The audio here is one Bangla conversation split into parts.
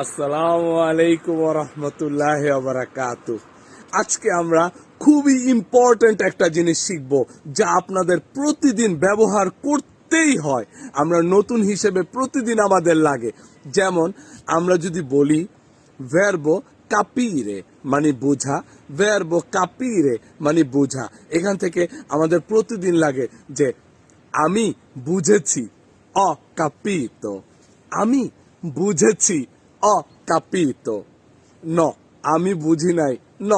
আসসালামু আলাইকুম ওয়া রাহমাতুল্লাহি ওয়া বারাকাতুহু। আজকে আমরা খুবই ইম্পর্ট্যান্ট একটা জিনিস শিখব, যা আপনাদের প্রতিদিন ব্যবহার করতেই হয়। আমরা নতুন হিসেবে প্রতিদিন আমাদের লাগে। যেমন আমরা যদি বলি ভার্বো কাপিরে মানে বোঝা, ভার্বো কাপিরে মানে বোঝা, এখান থেকে আমাদের প্রতিদিন লাগে যে আমি বুঝেছি, অ কাপিতো। আমি বুঝেছি, অ কাপিতো। ন, আমি বুঝি নাই, ন,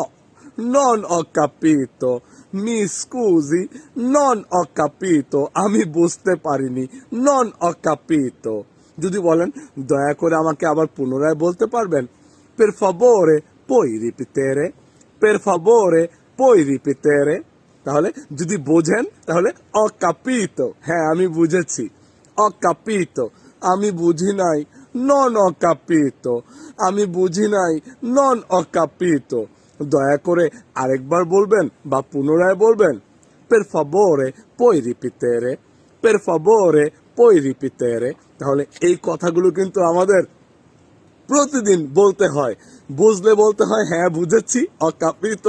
নন অ কাপিতো। মি স্কুজি, নন অ কাপিতো। আমি বুঝতে পারিনি, নন অ কাপিতো। যদি বলেন দয়া করে আমাকে আবার পুনরায় বলতে পারবেন, per favore puoi ripetere, per favore puoi ripetere। তাহলে যদি বোঝেন তাহলে অ কাপিতো, হ্যাঁ আমি বুঝেছি। অ কাপিতো, আমি বুঝি নাই, নন অ কাপিতো। আমি বুঝি নাই, নন অ কাপিতো। দয়া করে আরেকবার বলবেন বা পুনরায় বলবেন, per favore puoi ripetere, per favore puoi ripetere। তাহলে এই কথাগুলো কিন্তু আমাদের প্রতিদিন বলতে হয়। বুঝলে বলতে হয় হ্যাঁ বুঝেছি, অকাপিত।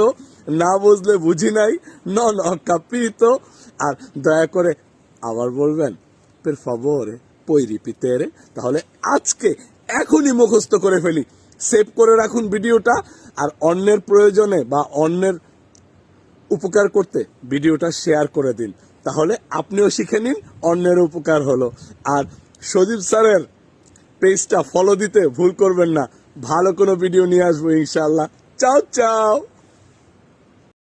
না বুঝলে বুঝি নাই, নন অকাপিত। আর দয়া করে আবার বলবেন, per favore puoi ripetere। তাহলে আজকে এখনই মুখস্থ করে ফেলি, সেভ করে রাখুন ভিডিওটা, আর অন্যের প্রয়োজনে বা অন্যের উপকার করতে ভিডিওটা শেয়ার করে দিন। তাহলে আপনিও শিখে নিন, অন্যের উপকার হলো। আর সজীব স্যারের পেজটা ফলো দিতে ভুল করবেন না। ভালো কোনো ভিডিও নিয়ে আসবো ইনশাআল্লাহ। চাও চাও।